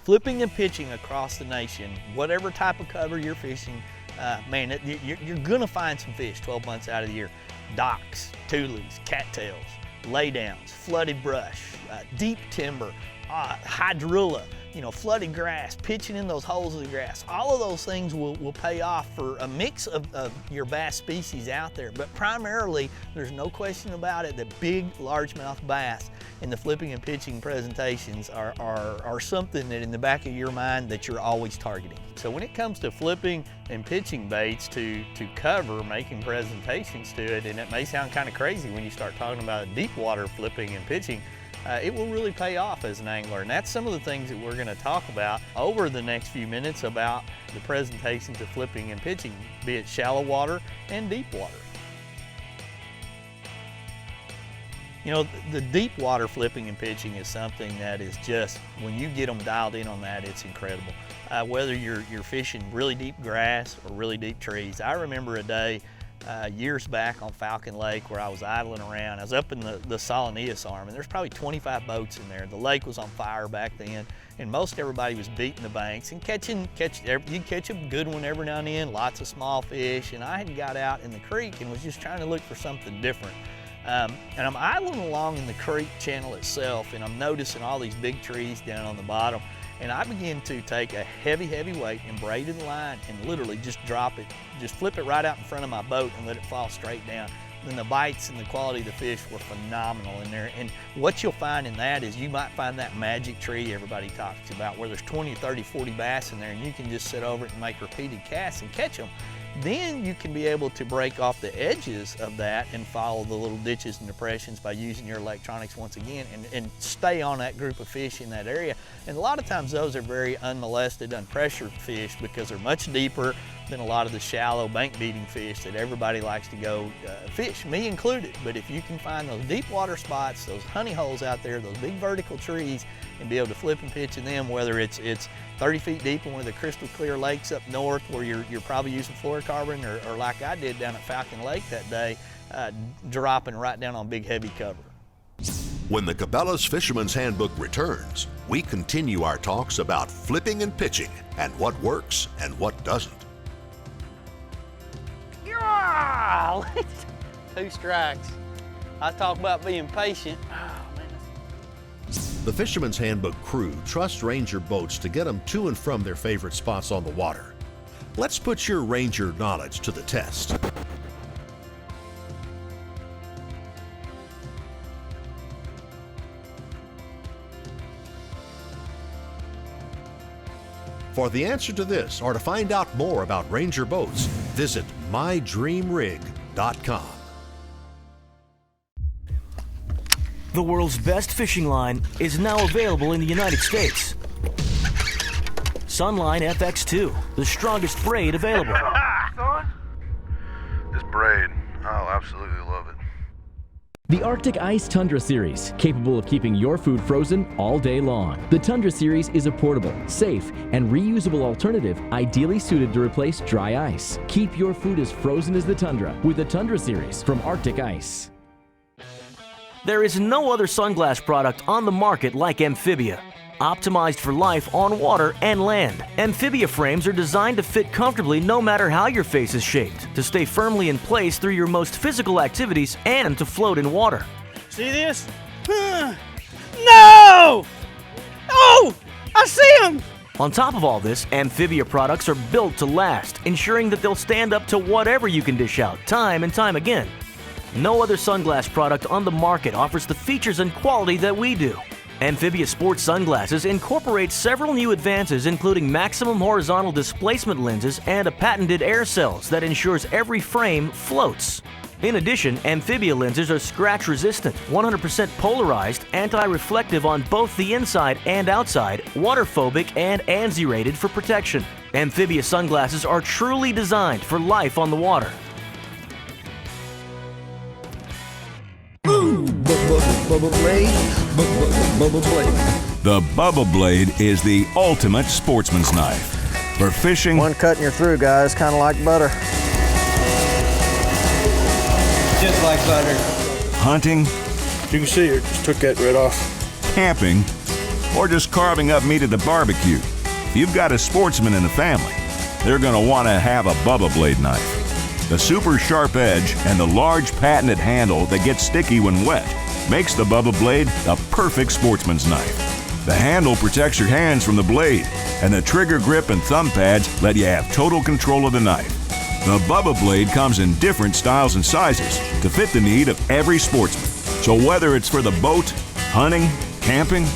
flipping and pitching across the nation, whatever type of cover you're fishing, man, you're gonna find some fish 12 months out of the year. Docks, tules, cattails, laydowns, flooded brush, deep timber, hydrilla, flooded grass, pitching in those holes of the grass. All of those things will pay off for a mix of your bass species out there. But primarily, there's no question about it, that big largemouth bass in the flipping and pitching presentations are something that in the back of your mind that you're always targeting. So when it comes to flipping and pitching baits to cover, making presentations to it, and it may sound kind of crazy when you start talking about deep water flipping and pitching, it will really pay off as an angler. And that's some of the things that we're going to talk about over the next few minutes about the presentations of flipping and pitching, be it shallow water and deep water. The deep water flipping and pitching is something that is just, when you get them dialed in on that, it's incredible. Whether you're fishing really deep grass or really deep trees. I remember a day years back on Falcon Lake where I was idling around. I was up in the Solonius arm, and there's probably 25 boats in there. The lake was on fire back then, and most everybody was beating the banks and you'd catch a good one every now and then, lots of small fish, and I had got out in the creek and was just trying to look for something different. And I'm idling along in the creek channel itself, and I'm noticing all these big trees down on the bottom, and I begin to take a heavy weight and braid in the line and literally just drop it, just flip it right out in front of my boat and let it fall straight down. And the bites and the quality of the fish were phenomenal in there. And what you'll find in that is you might find that magic tree everybody talks about, where there's 20, 30, 40 bass in there, and you can just sit over it and make repeated casts and catch them. Then you can be able to break off the edges of that and follow the little ditches and depressions by using your electronics once again, and stay on that group of fish in that area. And a lot of times those are very unmolested, unpressured fish because they're much deeper than a lot of the shallow bank beating fish that everybody likes to go fish, me included. But if you can find those deep water spots, those honey holes out there, those big vertical trees, and be able to flip and pitch in them, whether it's 30 feet deep in one of the crystal clear lakes up north where you're probably using fluorocarbon, or like I did down at Falcon Lake that day, dropping right down on big heavy cover. When the Cabela's Fisherman's Handbook returns, we continue our talks about flipping and pitching and what works and what doesn't. Yeah! 2 strikes. I talk about being patient. The Fisherman's Handbook crew trusts Ranger boats to get them to and from their favorite spots on the water. Let's put your Ranger knowledge to the test. For the answer to this, or to find out more about Ranger boats, visit mydreamrig.com. The world's best fishing line is now available in the United States. Sunline FX2, the strongest braid available. Son, this braid, I'll absolutely love it. The Arctic Ice Tundra Series, capable of keeping your food frozen all day long. The Tundra Series is a portable, safe, and reusable alternative ideally suited to replace dry ice. Keep your food as frozen as the Tundra with the Tundra Series from Arctic Ice. There is no other sunglass product on the market like Amphibia. Optimized for life on water and land, Amphibia frames are designed to fit comfortably no matter how your face is shaped, to stay firmly in place through your most physical activities and to float in water. See this? No! Oh! I see him! On top of all this, Amphibia products are built to last, ensuring that they'll stand up to whatever you can dish out, time and time again. No other sunglass product on the market offers the features and quality that we do. Amphibia Sports Sunglasses incorporate several new advances, including maximum horizontal displacement lenses and a patented air cells that ensures every frame floats. In addition, Amphibia lenses are scratch-resistant, 100% polarized, anti-reflective on both the inside and outside, waterphobic, and ANSI-rated for protection. Amphibia sunglasses are truly designed for life on the water. Bubba Blade, Bubba Blade. The Bubba Blade is the ultimate sportsman's knife. For fishing, One cut and you're through, guys, kind of like butter. Just like butter. hunting, You can see it, just took that right off. camping, or just carving up meat at the barbecue. If you've got a sportsman in the family, they're going to want to have a Bubba blade knife. The super sharp edge and the large patented handle that gets sticky when wet makes the Bubba blade a perfect sportsman's knife. The handle protects your hands from the blade, and the trigger grip and thumb pads let you have total control of the knife. The Bubba blade comes in different styles and sizes to fit the need of every sportsman. So whether it's for the boat, hunting, camping,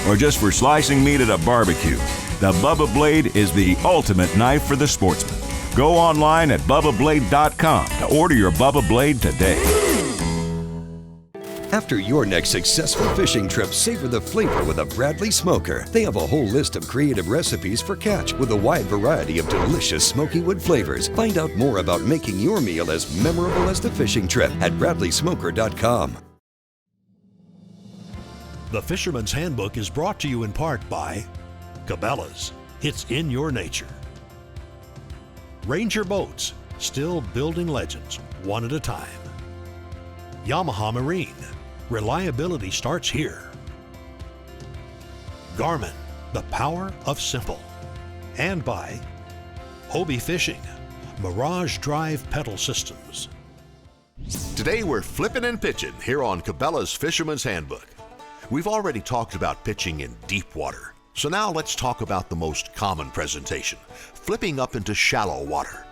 or just for slicing meat at a barbecue, the Bubba blade is the ultimate knife for the sportsman. Go online at BubbaBlade.com to order your Bubba blade today. After your next successful fishing trip, savor the flavor with a Bradley Smoker. They have a whole list of creative recipes for catch with a wide variety of delicious smoky wood flavors. Find out more about making your meal as memorable as the fishing trip at BradleySmoker.com. The Fisherman's Handbook is brought to you in part by Cabela's. It's in your nature. Ranger Boats, still building legends one at a time. Yamaha Marine, reliability starts here. Garmin, the power of simple. And by Hobie Fishing, Mirage Drive pedal systems. Today we're flipping and pitching here on Cabela's Fisherman's Handbook. We've already talked about pitching in deep water, so now let's talk about the most common presentation, flipping up into shallow water.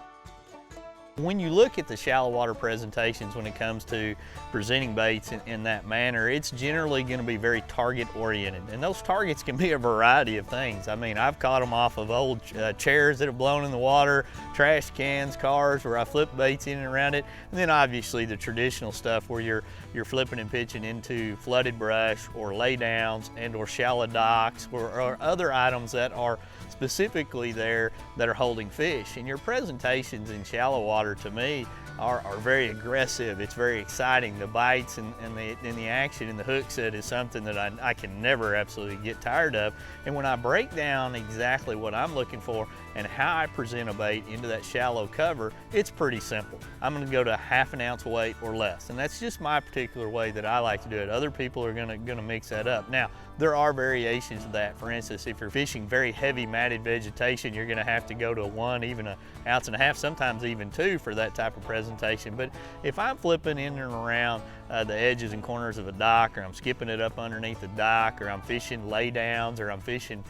When you look at the shallow water presentations when it comes to presenting baits in that manner, it's generally going to be very target oriented, and those targets can be a variety of things. I mean, I've caught them off of old chairs that have blown in the water, trash cans, cars where I flip baits in and around it, and then obviously the traditional stuff where you're flipping and pitching into flooded brush or laydowns and or shallow docks or other items that are specifically there that are holding fish. And your presentations in shallow water to me are very aggressive. It's very exciting. The bites and the action and the hook set is something that I can never absolutely get tired of. And when I break down exactly what I'm looking for and how I present a bait into that shallow cover, it's pretty simple. I'm going to go to 1/2 ounce weight or less, and that's just my particular way that I like to do it. Other people are going to mix that up. Now, there are variations of that. For instance, if you're fishing very heavy matted vegetation, you're going to have to go to 1, even 1.5 ounces, sometimes even 2 for that type of presentation. But if I'm flipping in and around the edges and corners of a dock, or I'm skipping it up underneath the dock, or I'm fishing laydowns, or I'm fishing,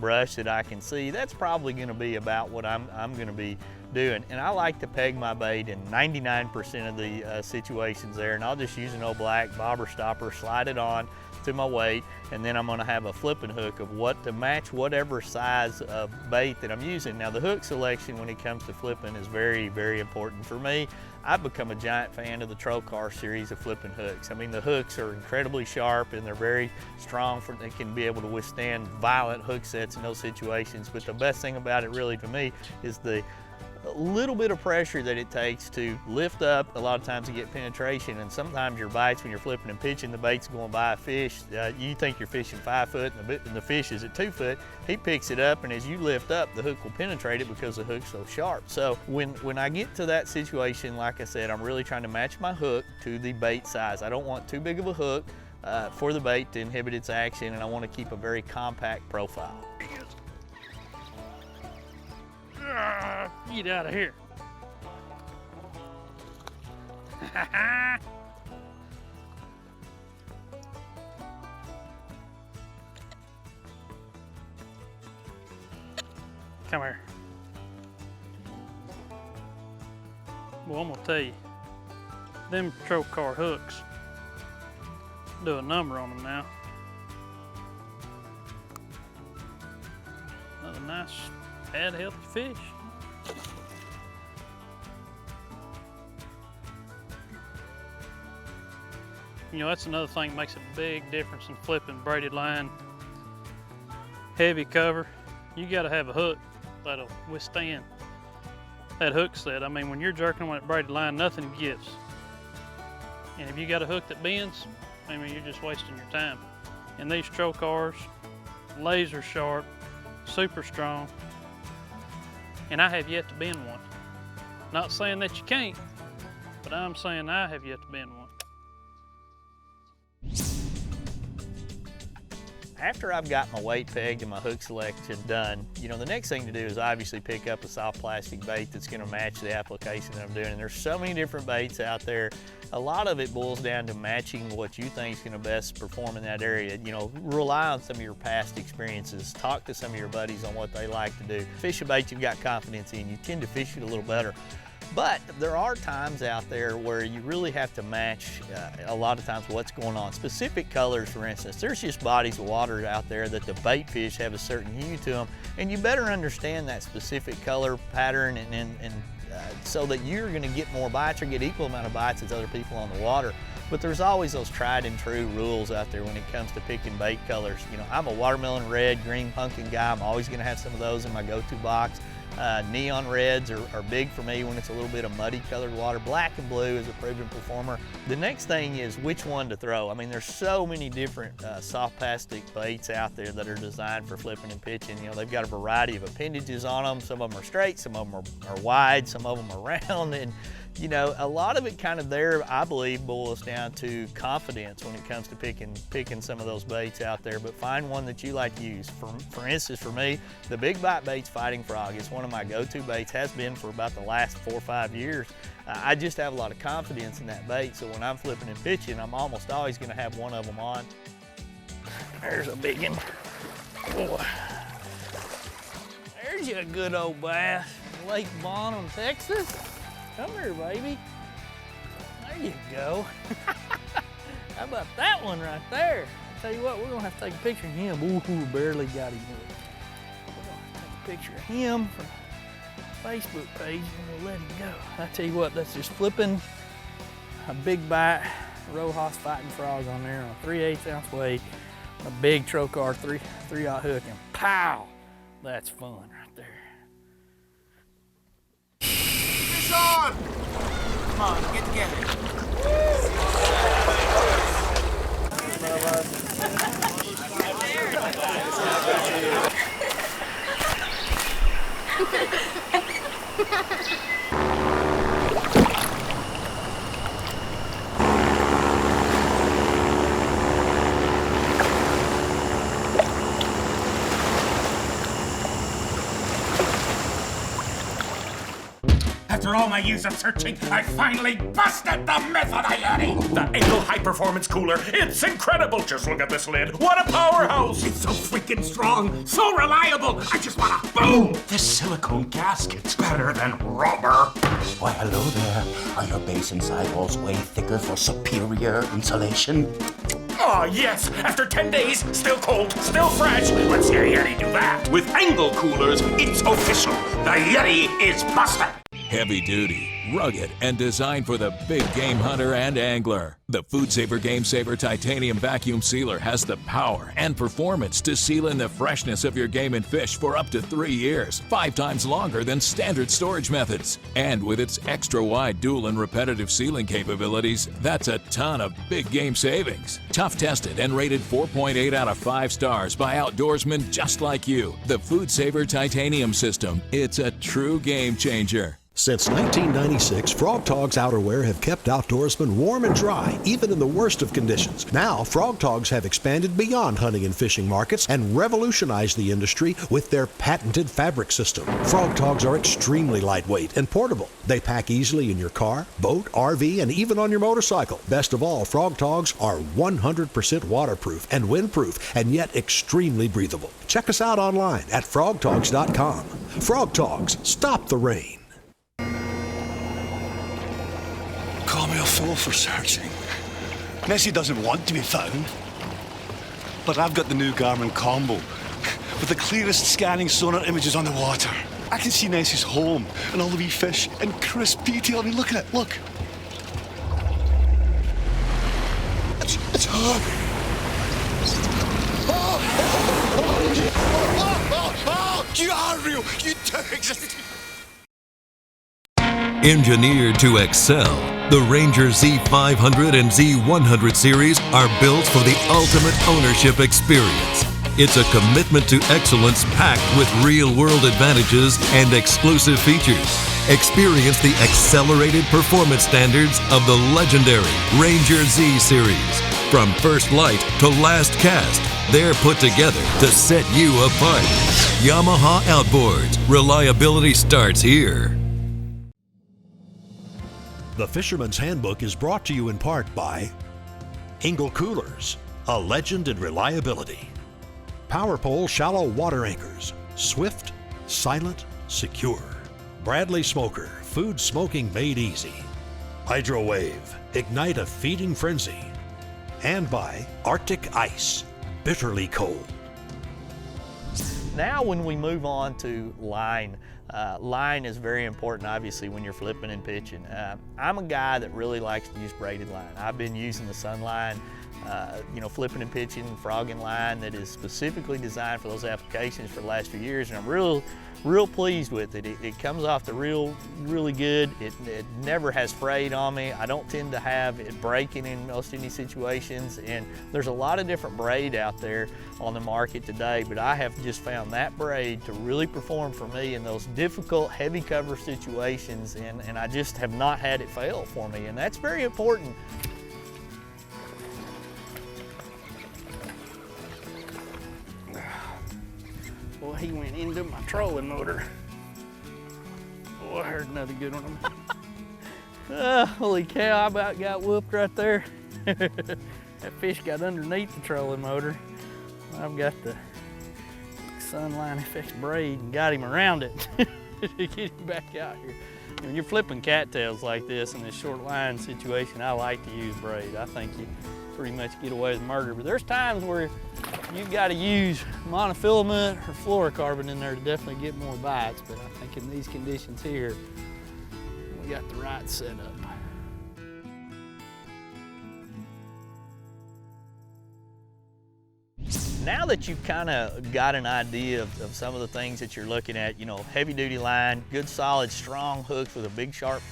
brush that I can see, that's probably going to be about what I'm going to be doing. And I like to peg my bait in 99% of the situations there, and I'll just use an old black bobber stopper, slide it on to my weight, and then I'm going to have a flipping hook of what to match whatever size of bait that I'm using. Now, the hook selection when it comes to flipping is very, very important for me. I've become a giant fan of the Trocar series of flipping hooks. I mean, the hooks are incredibly sharp and they're very strong. They can be able to withstand violent hook sets in those situations. But the best thing about it really to me is the little bit of pressure that it takes to lift up, a lot of times to get penetration. And sometimes your bites, when you're flipping and pitching, the bait's going by a fish. You think you're fishing 5 foot and the fish is at 2 foot. He picks it up, and as you lift up, the hook will penetrate it because the hook's so sharp. So when I get to that situation, like I said, I'm really trying to match my hook to the bait size. I don't want too big of a hook for the bait to inhibit its action, and I want to keep a very compact profile. Get out of here. Come here. Well, I'm gonna tell you, them Trocar hooks, do a number on them now. Another nice, add healthy fish. That's another thing that makes a big difference in flipping braided line. Heavy cover, you gotta have a hook that'll withstand that hook set. I mean, when you're jerking on that braided line, nothing gives. And if you got a hook that bends, I mean, you're just wasting your time. And these Trocars, laser sharp, super strong, and I have yet to bend one. Not saying that you can't, but I'm saying I have yet to bend one. After I've got my weight pegged and my hook selection done, you know, the next thing to do is obviously pick up a soft plastic bait that's going to match the application that I'm doing. And there's so many different baits out there. A lot of it boils down to matching what you think is going to best perform in that area. You know, rely on some of your past experiences. Talk to some of your buddies on what they like to do. Fish a bait you've got confidence in. You tend to fish it a little better. But there are times out there where you really have to match a lot of times what's going on. Specific colors, for instance, there's just bodies of water out there that the bait fish have a certain hue to them, and you better understand that specific color pattern and so that you're going to get more bites or get equal amount of bites as other people on the water. But there's always those tried and true rules out there when it comes to picking bait colors. You know, I'm a watermelon red, green pumpkin guy. I'm always going to have some of those in my go-to box. Neon reds are big for me when it's a little bit of muddy colored water. Black and blue is a proven performer. The next thing is which one to throw. I mean, there's so many different soft plastic baits out there that are designed for flipping and pitching. You know, they've got a variety of appendages on them. Some of them are straight, some of them are wide, some of them are round. And you know, a lot of it kind of there, I believe, boils down to confidence when it comes to picking some of those baits out there. But find one that you like to use. For instance, for me, the Big Bite bait's Fighting Frog. It's one of my go-to baits, has been for about the last 4 or 5 years. I just have a lot of confidence in that bait, so when I'm flipping and pitching, I'm almost always going to have one of them on. There's a big one. Boy. There's you a good old bass, Lake Bonham, Texas. Come here, baby. There you go. How about that one right there? I'll tell you what, we're gonna have to take a picture of him. Ooh, barely got him. We're gonna have to take a picture of him for the Facebook page and we'll let him go. I tell you what, that's just flipping a Big Bite Rojas Fighting Frog on there on a 3/8 ounce weight, a big trocar 3/0 hook, and pow! That's fun right there. Fish on! Come on, get together. After all my years of searching, I finally busted the myth of the Yeti! The Angle High Performance Cooler, it's incredible! Just look at this lid, what a powerhouse! It's so freaking strong, so reliable, I just wanna boom! This silicone gasket's better than rubber! Why, hello there. Are your base and sidewalls way thicker for superior insulation? Oh, yes! After 10 days, still cold, still fresh. Let's see a Yeti do that. With Angle Coolers, it's official. The Yeti is busted. Heavy duty, rugged, and designed for the big game hunter and angler. The Food Saver Game Saver Titanium Vacuum Sealer has the power and performance to seal in the freshness of your game and fish for up to 3 years, 5 times longer than standard storage methods. And with its extra-wide dual and repetitive sealing capabilities, that's a ton of big game savings. Tough tested and rated 4.8 out of 5 stars by outdoorsmen just like you. The Food Saver Titanium System, it's a true game changer. Since 1996, Frog Togs outerwear have kept outdoorsmen warm and dry, even in the worst of conditions. Now, Frog Togs have expanded beyond hunting and fishing markets and revolutionized the industry with their patented fabric system. Frog Togs are extremely lightweight and portable. They pack easily in your car, boat, RV, and even on your motorcycle. Best of all, Frog Togs are 100% waterproof and windproof, and yet extremely breathable. Check us out online at frogtogs.com. Frog Togs, stop the rain. Call me a fool for searching. Nessie doesn't want to be found. But I've got the new Garmin Combo with the clearest scanning sonar images on the water. I can see Nessie's home and all the wee fish in crisp detail. I mean, look at it, look. It's her. You are real. You do exist. Engineered to excel, the Ranger Z500 and Z100 series are built for the ultimate ownership experience. It's a commitment to excellence packed with real-world advantages and exclusive features. Experience the accelerated performance standards of the legendary Ranger Z series. From first light to last cast, They're put together to set you apart. Yamaha Outboards. Reliability starts here. The Fisherman's Handbook is brought to you in part by Engel Coolers, a legend in reliability. Power Pole Shallow Water Anchors, swift, silent, secure. Bradley Smoker, food smoking made easy. Hydrowave, ignite a feeding frenzy. And by Arctic Ice, bitterly cold. Now when we move on to line, line is very important obviously when you're flipping and pitching. I'm a guy that really likes to use braided line. I've been using the Sun line, you know, flipping and pitching, frogging line that is specifically designed for those applications for the last few years, and I'm real pleased with it. It comes off the really good. It never has frayed on me. I don't tend to have it breaking in most any situations, and there's a lot of different braid out there on the market today, but I have just found that braid to really perform for me in those difficult heavy cover situations, and I just have not had it fail for me, and that's very important. Well, he went into my trolling motor. Oh, I heard another good one. Holy cow, I about got whooped right there. That fish got underneath the trolling motor. I've got the Sunline FX braid and got him around it to get him back out here. When you're flipping cattails like this in this short line situation, I like to use braid. I think you pretty much get away with murder, but there's times where you've got to use monofilament or fluorocarbon in there to definitely get more bites, but I think in these conditions here, we got the right setup. Now that you've kind of got an idea of some of the things that you're looking at, you know, heavy duty line, good solid strong hooks with a big sharp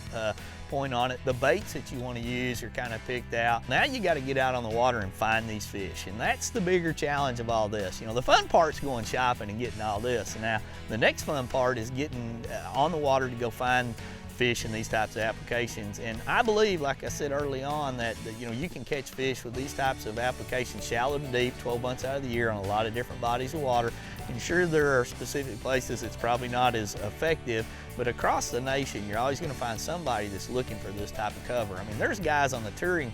point on it, the baits that you want to use are kind of picked out. Now you got to get out on the water and find these fish, and that's the bigger challenge of all this. You know, the fun part's going shopping and getting all this, and now the next fun part is getting on the water to go find fish in these types of applications. And I believe, like I said early on, that you know, you can catch fish with these types of applications shallow to deep 12 months out of the year on a lot of different bodies of water. And sure, there are specific places it's probably not as effective, but across the nation you're always going to find somebody that's looking for this type of cover. I mean, there's guys on the touring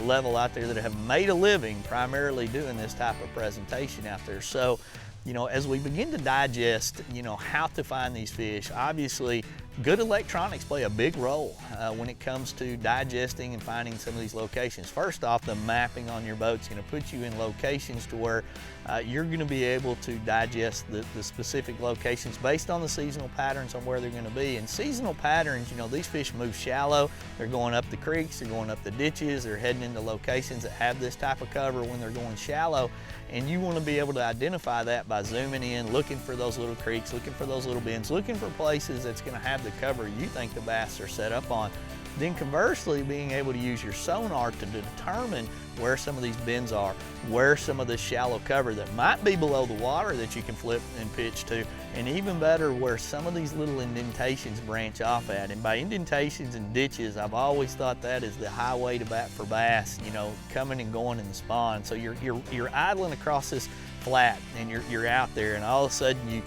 level out there that have made a living primarily doing this type of presentation out there. So, you know, as we begin to digest, you know, how to find these fish, obviously good electronics play a big role when it comes to digesting and finding some of these locations. First off, the mapping on your boat's going to put you in locations to where you're going to be able to digest the specific locations based on the seasonal patterns on where they're going to be. And seasonal patterns, you know, these fish move shallow. They're going up the creeks, they're going up the ditches, they're heading into locations that have this type of cover when they're going shallow. And you want to be able to identify that by zooming in, looking for those little creeks, looking for those little bends, looking for places that's going to have the cover you think the bass are set up on. Then conversely, being able to use your sonar to determine where some of these bends are, where some of this shallow cover that might be below the water that you can flip and pitch to, and even better, where some of these little indentations branch off at. And by indentations and ditches, I've always thought that is the highway to for bass, you know, coming and going in the spawn. So you're idling across this flat and you're out there, and all of a sudden you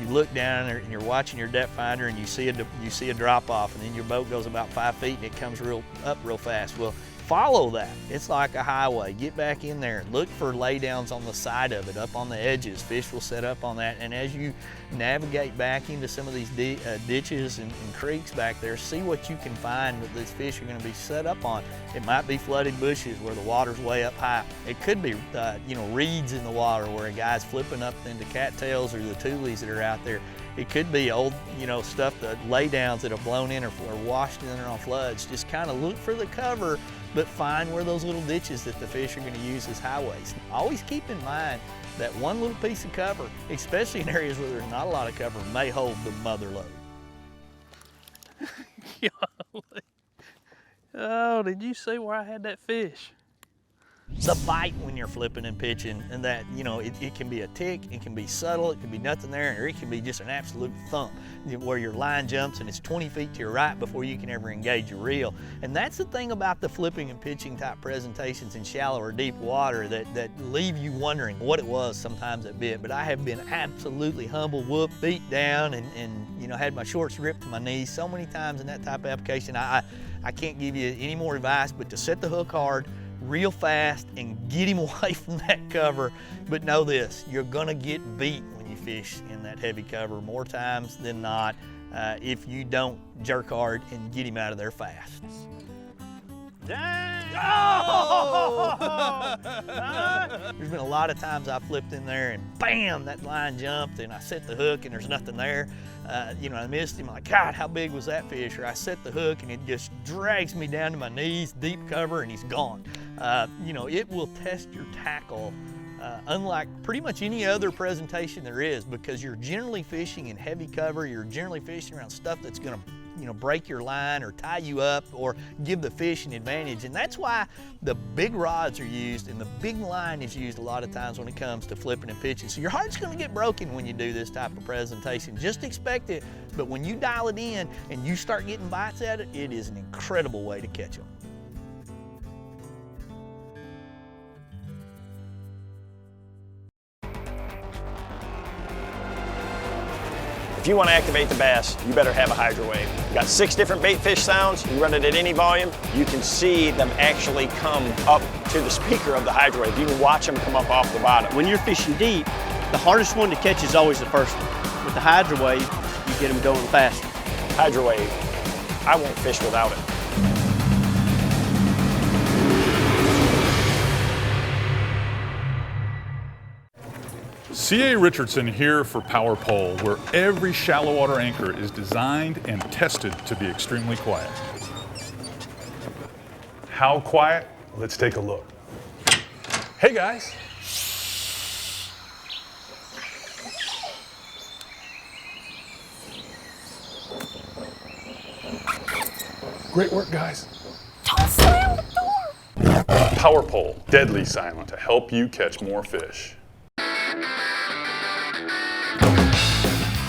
look down there and you're watching your depth finder and you see a drop off, and then your boat goes about 5 feet and it comes up real fast. Well, follow that. It's like a highway. Get back in there. Look for laydowns on the side of it, up on the edges. Fish will set up on that. And as you navigate back into some of these ditches and creeks back there, see what you can find that these fish are going to be set up on. It might be flooded bushes where the water's way up high. It could be, you know, reeds in the water where a guy's flipping up into cattails or the tulies that are out there. It could be old, you know, stuff, the laydowns that have blown in or washed in there on floods. Just kind of look for the cover, but find where those little ditches that the fish are going to use as highways. Always keep in mind that one little piece of cover, especially in areas where there's not a lot of cover, may hold the mother load. Oh, did you see where I had that fish? the bite when you're flipping and pitching, and that, you know, it can be a tick, it can be subtle, it can be nothing there, or it can be just an absolute thump where your line jumps and it's 20 feet to your right before you can ever engage your reel. And that's the thing about the flipping and pitching type presentations in shallow or deep water that leave you wondering what it was sometimes a bit. But I have been absolutely humbled, whooped, beat down, and you know, had my shorts ripped to my knees so many times in that type of application. I can't give you any more advice but to set the hook hard, real fast, and get him away from that cover. But know this, you're gonna get beat when you fish in that heavy cover more times than not if you don't jerk hard and get him out of there fast. Dang! Oh! There's been a lot of times I flipped in there and bam, that line jumped and I set the hook and there's nothing there. You know, I missed him, like, God, how big was that fish? Or I set the hook and it just drags me down to my knees, deep cover, and he's gone. You know, it will test your tackle unlike pretty much any other presentation there is, because you're generally fishing in heavy cover, you're generally fishing around stuff that's gonna, you know, break your line or tie you up or give the fish an advantage. And that's why the big rods are used and the big line is used a lot of times when it comes to flipping and pitching. So your heart's gonna get broken when you do this type of presentation. Just expect it, but when you dial it in and you start getting bites at it, it is an incredible way to catch them. If you want to activate the bass, you better have a hydro wave. You've got 6 different bait fish sounds. You run it at any volume, you can see them actually come up to the speaker of the hydro wave. You can watch them come up off the bottom. When you're fishing deep, the hardest one to catch is always the first one. With the hydro wave, you get them going faster. Hydro wave, I won't fish without it. C.A. Richardson here for Power Pole, where every shallow water anchor is designed and tested to be extremely quiet. How quiet? Let's take a look. Hey guys. Great work, guys. Don't slam the door! Power Pole, deadly silent to help you catch more fish.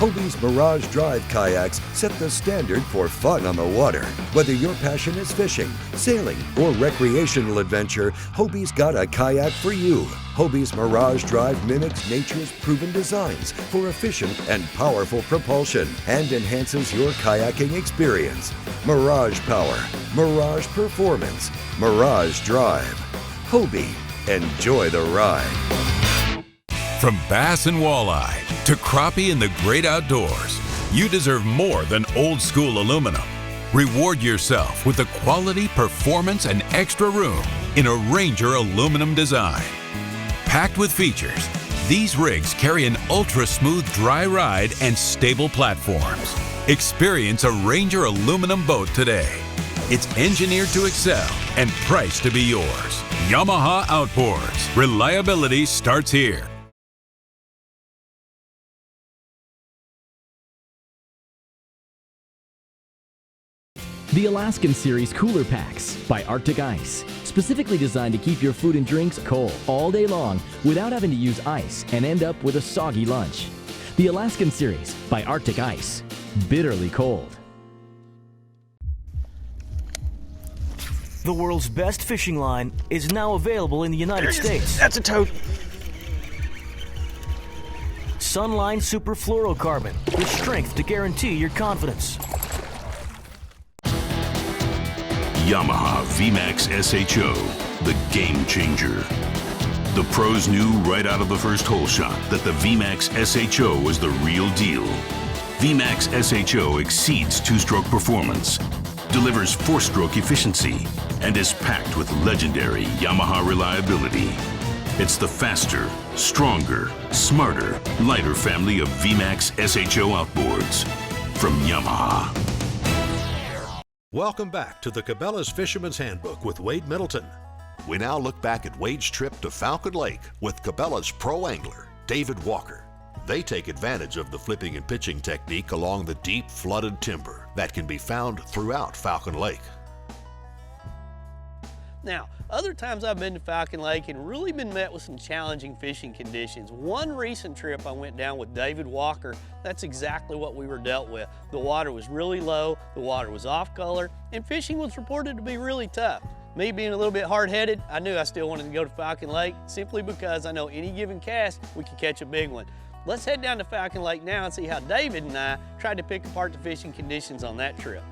Hobie's Mirage Drive kayaks set the standard for fun on the water. Whether your passion is fishing, sailing, or recreational adventure, Hobie's got a kayak for you. Hobie's Mirage Drive mimics nature's proven designs for efficient and powerful propulsion and enhances your kayaking experience. Mirage Power, Mirage Performance, Mirage Drive. Hobie, enjoy the ride. From bass and walleye to crappie in the great outdoors, you deserve more than old school aluminum. Reward yourself with the quality, performance, and extra room in a Ranger aluminum design. Packed with features, these rigs carry an ultra-smooth dry ride and stable platforms. Experience a Ranger aluminum boat today. It's engineered to excel and priced to be yours. Yamaha Outboards. Reliability starts here. The Alaskan Series Cooler Packs by Arctic Ice. Specifically designed to keep your food and drinks cold all day long without having to use ice and end up with a soggy lunch. The Alaskan Series by Arctic Ice. Bitterly cold. The world's best fishing line is now available in the United States. That's a toad. Sunline Super Fluorocarbon with strength to guarantee your confidence. Yamaha VMAX SHO, the game changer. The pros knew right out of the first hole shot that the VMAX SHO was the real deal. VMAX SHO exceeds two-stroke performance, delivers four-stroke efficiency, and is packed with legendary Yamaha reliability. It's the faster, stronger, smarter, lighter family of VMAX SHO outboards from Yamaha. Welcome back to the Cabela's Fisherman's Handbook with Wade Middleton. We now look back at Wade's trip to Falcon Lake with Cabela's pro angler, David Walker. They take advantage of the flipping and pitching technique along the deep flooded timber that can be found throughout Falcon Lake. Now, other times I've been to Falcon Lake and really been met with some challenging fishing conditions. One recent trip I went down with David Walker, that's exactly what we were dealt with. The water was really low, the water was off color, and fishing was reported to be really tough. Me being a little bit hard-headed, I knew I still wanted to go to Falcon Lake simply because I know any given cast, we could catch a big one. Let's head down to Falcon Lake now and see how David and I tried to pick apart the fishing conditions on that trip.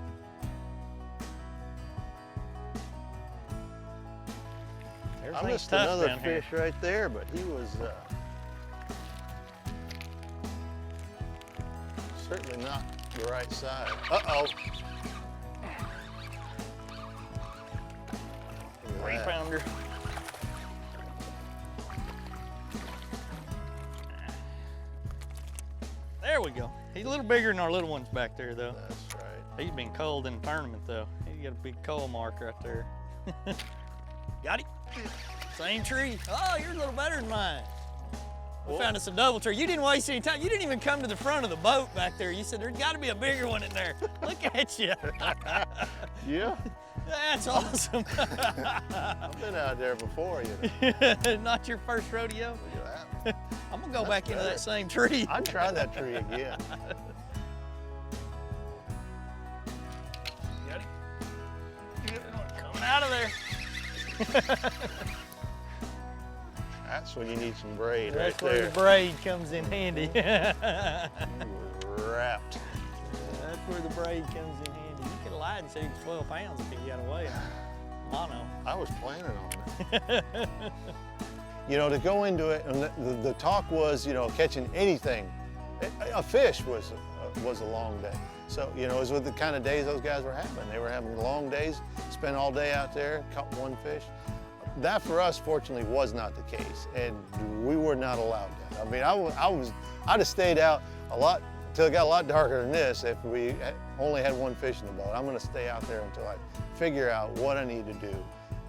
I missed another fish right there, but he was certainly not the right side. Uh-oh. 3-pounder. There we go. He's a little bigger than our little ones back there, though. That's right. He's been cold in the tournament, though. He got a big coal mark right there. Got it. Same tree. Oh, you're a little better than mine. We found us a double tree. You didn't waste any time. You didn't even come to the front of the boat back there. You said there's got to be a bigger one in there. Look at you. Yeah. That's awesome. I've been out there before, you know. Not your first rodeo? Look at that. I'm going to go back into that same tree. I'd try that tree again. Got it? Coming out of there. That's when you need some braid That's right there. where the braid comes in handy. You were wrapped. That's where the braid comes in handy. You could have lied and said he was 12 pounds if he got away. Mono. I was planning on it. You know, to go into it, and the talk was, you know, catching anything. A fish was a long day. So, you know, it was with the kind of days those guys were having. They were having long days, spent all day out there, caught one fish. That for us, fortunately, was not the case, and we were not allowed that. I mean, I'd have stayed out a lot until it got a lot darker than this if we only had one fish in the boat. I'm going to stay out there until I figure out what I need to do.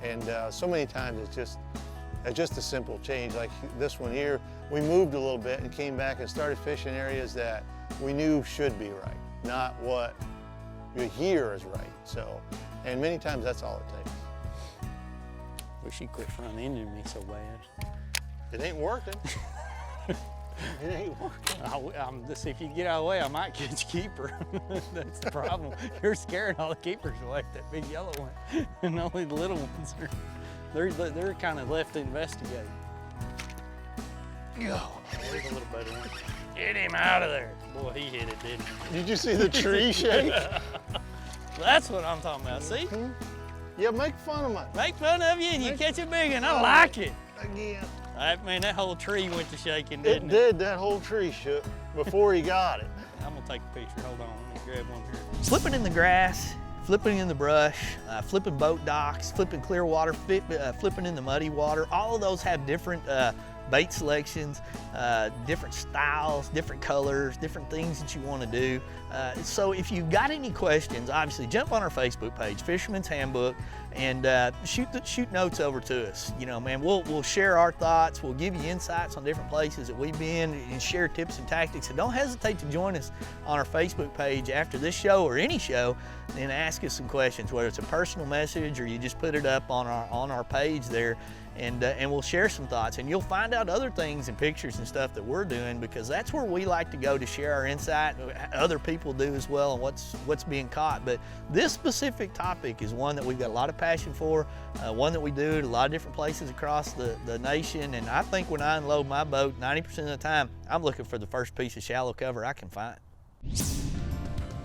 And so many times it's just a simple change. Like this one here, we moved a little bit and came back and started fishing areas that we knew should be right, not what you hear is right. So, and many times that's all it takes. Wish he quit front ending me so bad. It ain't working. It ain't working. If you get out of the way, I might catch a keeper. That's the problem. You're scaring all the keepers away, that big yellow one. And only the little ones they're kind of left to investigate. Oh, there's a little better one. Get him out of there. Boy, he hit it, didn't he? Did you see the tree shake? That's what I'm talking about, see? Yeah, make fun of me. Make fun of you and you catch a big one. I like it. Again. Man, that whole tree went to shaking, didn't it? It did. That whole tree shook before he got it. I'm gonna take a picture. Hold on, let me grab one here. Flipping in the grass, flipping in the brush, flipping boat docks, flipping clear water, flipping in the muddy water. All of those have different bait selections, different styles, different colors, different things that you want to do. So if you've got any questions, obviously jump on our Facebook page, Fisherman's Handbook, and shoot notes over to us. You know, man, we'll share our thoughts. We'll give you insights on different places that we've been and share tips and tactics. And don't hesitate to join us on our Facebook page after this show or any show and ask us some questions, whether it's a personal message or you just put it up on our page there. And we'll share some thoughts, and you'll find out other things and pictures and stuff that we're doing, because that's where we like to go to share our insight. Other people do as well, and what's being caught. But this specific topic is one that we've got a lot of passion for, one that we do at a lot of different places across the nation. And I think when I unload my boat, 90% of the time, I'm looking for the first piece of shallow cover I can find.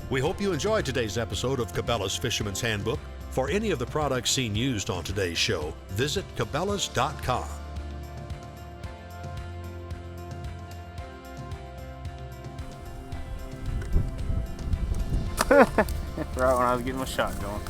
We hope you enjoyed today's episode of Cabela's Fisherman's Handbook. For any of the products seen used on today's show, visit Cabelas.com. Right when I was getting my shot going.